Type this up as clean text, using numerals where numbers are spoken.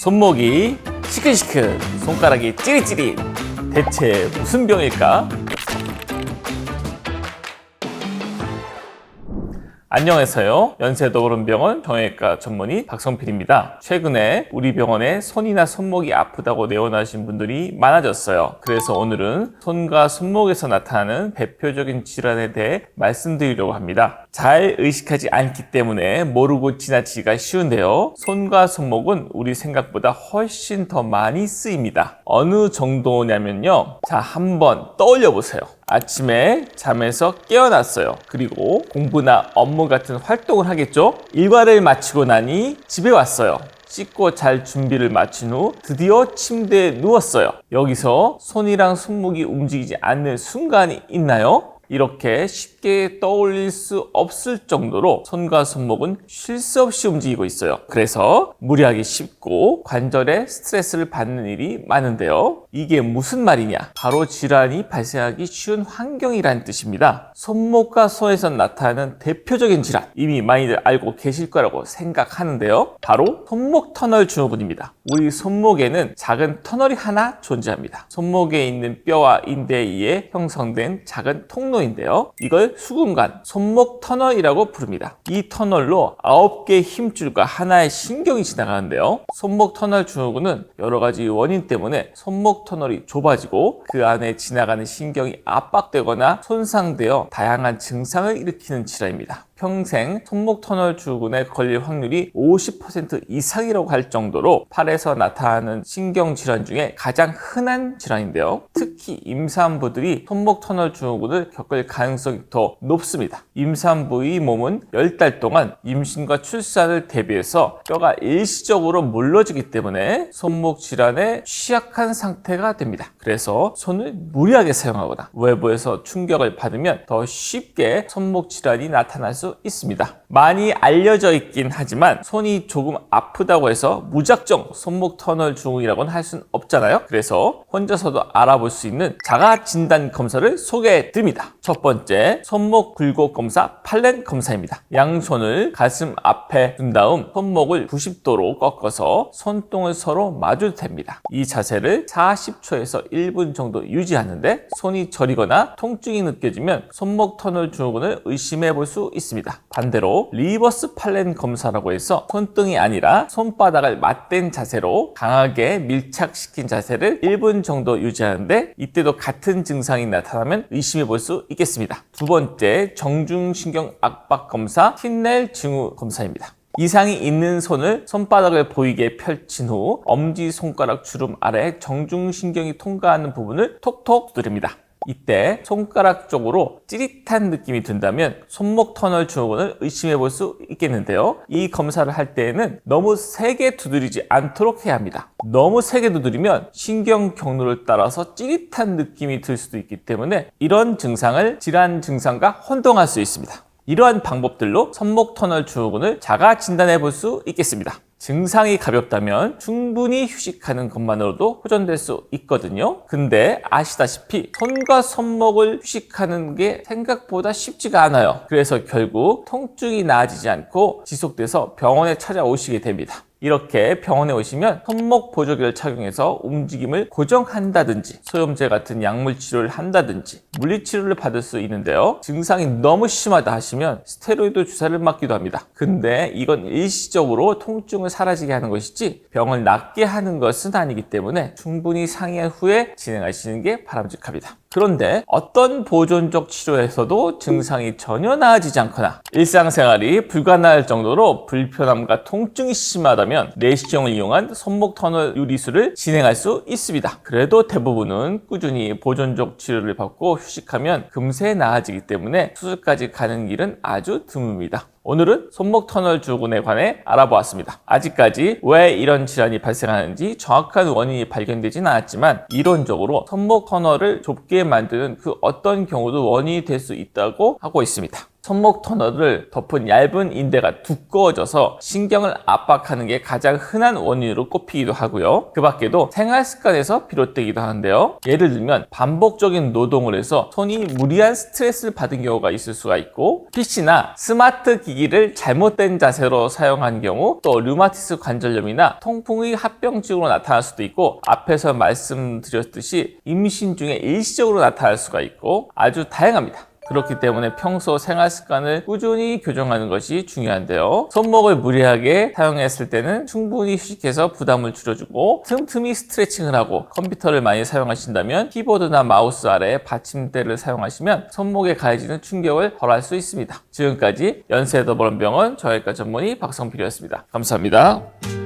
손목이 시큰시큰, 손가락이 찌릿찌릿. 대체 무슨 병일까? 안녕하세요. 연세도론병원 정형외과 전문의 박성필입니다. 최근에 우리 병원에 손이나 손목이 아프다고 내원하신 분들이 많아졌어요. 그래서 오늘은 손과 손목에서 나타나는 대표적인 질환에 대해 말씀드리려고 합니다. 잘 의식하지 않기 때문에 모르고 지나치기가 쉬운데요. 손과 손목은 우리 생각보다 훨씬 더 많이 쓰입니다. 어느 정도냐면요. 자, 한번 떠올려 보세요. 아침에 잠에서 깨어났어요. 그리고 공부나 업무 같은 활동을 하겠죠? 일과를 마치고 나니 집에 왔어요. 씻고 잘 준비를 마친 후 드디어 침대에 누웠어요. 여기서 손이랑 손목이 움직이지 않는 순간이 있나요? 이렇게 쉽게 떠올릴 수 없을 정도로 손과 손목은 쉴 새 없이 움직이고 있어요. 그래서 무리하기 쉽고 관절에 스트레스를 받는 일이 많은데요. 이게 무슨 말이냐? 바로 질환이 발생하기 쉬운 환경이라는 뜻입니다. 손목과 손에서 나타나는 대표적인 질환, 이미 많이들 알고 계실 거라고 생각하는데요. 바로 손목 터널 증후군입니다. 우리 손목에는 작은 터널이 하나 존재합니다. 손목에 있는 뼈와 인대에 의해 형성된 작은 통로인데요. 이걸 수근관, 손목 터널이라고 부릅니다. 이 터널로 9개의 힘줄과 하나의 신경이 지나가는데요. 손목 터널 증후군은 여러 가지 원인 때문에 손목 터널이 좁아지고 그 안에 지나가는 신경이 압박되거나 손상되어 다양한 증상을 일으키는 질환입니다. 평생 손목 터널 증후군에 걸릴 확률이 50% 이상이라고 할 정도로 팔에서 나타나는 신경질환 중에 가장 흔한 질환인데요. 특히 임산부들이 손목 터널 증후군을 겪을 가능성이 더 높습니다. 임산부의 몸은 10달 동안 임신과 출산을 대비해서 뼈가 일시적으로 물러지기 때문에 손목 질환에 취약한 상태가 됩니다. 그래서 손을 무리하게 사용하거나 외부에서 충격을 받으면 더 쉽게 손목 질환이 나타날 수 있습니다. 많이 알려져 있긴 하지만 손이 조금 아프다고 해서 무작정 손목 터널 증후군이라고는 할 수는 없잖아요. 그래서 혼자서도 알아볼 수 있는 자가 진단 검사를 소개해 드립니다. 첫 번째, 손목 굴곡 검사 팔렌 검사입니다. 양손을 가슴 앞에 둔 다음 손목을 90도로 꺾어서 손등을 서로 마주 댑니다. 이 자세를 40초에서 1분 정도 유지하는데 손이 저리거나 통증이 느껴지면 손목 터널 증후군을 의심해 볼 수 있습니다. 반대로 리버스 팔렌 검사라고 해서 손등이 아니라 손바닥을 맞댄 자세로 강하게 밀착시킨 자세를 1분 정도 유지하는데 이때도 같은 증상이 나타나면 의심해 볼 수 있겠습니다. 두 번째, 정중신경 압박 검사 틴넬 징후 검사입니다. 이상이 있는 손을 손바닥을 보이게 펼친 후 엄지손가락 주름 아래 정중신경이 통과하는 부분을 톡톡 두드립니다. 이때 손가락 쪽으로 찌릿한 느낌이 든다면 손목 터널 증후군을 의심해 볼 수 있겠는데요. 이 검사를 할 때에는 너무 세게 두드리지 않도록 해야 합니다. 너무 세게 두드리면 신경 경로를 따라서 찌릿한 느낌이 들 수도 있기 때문에 이런 증상을 질환 증상과 혼동할 수 있습니다. 이러한 방법들로 손목 터널 증후군을 자가 진단해 볼 수 있겠습니다. 증상이 가볍다면 충분히 휴식하는 것만으로도 호전될 수 있거든요. 근데 아시다시피 손과 손목을 휴식하는 게 생각보다 쉽지가 않아요. 그래서 결국 통증이 나아지지 않고 지속돼서 병원에 찾아오시게 됩니다. 이렇게 병원에 오시면 손목 보조기를 착용해서 움직임을 고정한다든지 소염제 같은 약물 치료를 한다든지 물리치료를 받을 수 있는데요. 증상이 너무 심하다 하시면 스테로이드 주사를 맞기도 합니다. 근데 이건 일시적으로 통증을 사라지게 하는 것이지 병을 낫게 하는 것은 아니기 때문에 충분히 상의한 후에 진행하시는 게 바람직합니다. 그런데 어떤 보존적 치료에서도 증상이 전혀 나아지지 않거나 일상생활이 불가능할 정도로 불편함과 통증이 심하다면 내시경을 이용한 손목 터널 유리술을 진행할 수 있습니다. 그래도 대부분은 꾸준히 보존적 치료를 받고 휴식하면 금세 나아지기 때문에 수술까지 가는 길은 아주 드뭅니다. 오늘은 손목 터널 증후군에 관해 알아보았습니다. 아직까지 왜 이런 질환이 발생하는지 정확한 원인이 발견되진 않았지만 이론적으로 손목 터널을 좁게 만드는 그 어떤 경우도 원인이 될 수 있다고 하고 있습니다. 손목 터널을 덮은 얇은 인대가 두꺼워져서 신경을 압박하는 게 가장 흔한 원인으로 꼽히기도 하고요. 그 밖에도 생활 습관에서 비롯되기도 하는데요. 예를 들면 반복적인 노동을 해서 손이 무리한 스트레스를 받은 경우가 있을 수가 있고, PC나 스마트 기기를 잘못된 자세로 사용한 경우, 또 류마티스 관절염이나 통풍의 합병증으로 나타날 수도 있고, 앞에서 말씀드렸듯이 임신 중에 일시적으로 나타날 수가 있고, 아주 다양합니다. 그렇기 때문에 평소 생활 습관을 꾸준히 교정하는 것이 중요한데요. 손목을 무리하게 사용했을 때는 충분히 휴식해서 부담을 줄여주고, 틈틈이 스트레칭을 하고, 컴퓨터를 많이 사용하신다면 키보드나 마우스 아래 받침대를 사용하시면 손목에 가해지는 충격을 덜할 수 있습니다. 지금까지 연세더블원병원 정형외과 전문의 박성필이었습니다. 감사합니다.